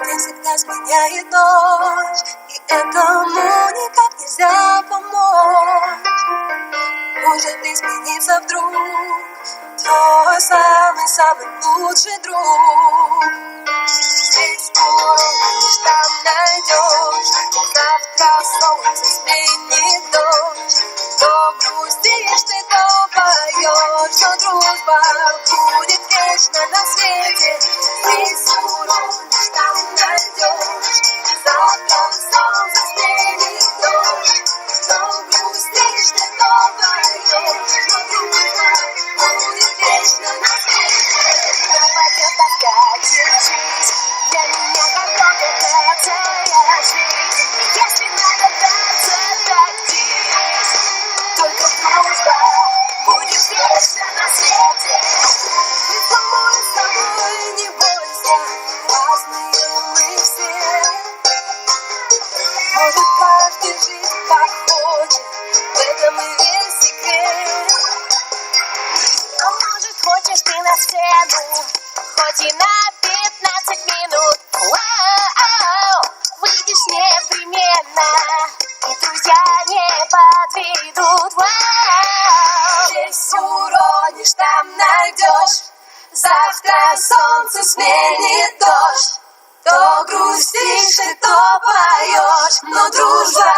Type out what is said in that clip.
День всегда сменяет ночь, и этому никак нельзя помочь. Может измениться вдруг твой самый-самый лучший друг. Здесь уронишь, там найдешь, завтра солнце сменит дождь. То грустишь ты, то поешь, но дружба будет вечно на свете. Здесь уронишь, там найдешь, завтра солнце сменит дождь. То грустишь ты, то поешь, но дружба будет вечно на свете. Давай пока держись, для меня готовят целая жизнь. Если надо драться, дадись, только дружба будет вечно на свете. Мы с тобой, не бойся, разные мы все. Может каждый жить как хочет, в этом и весь секрет. А может хочешь ты на сцену, хоть и на 15 минут. Выйдешь непременно, и друзья не подведут. Здесь уронишь, там найдешь, завтра солнце сменит дождь. То грустишь и то поешь, но дружба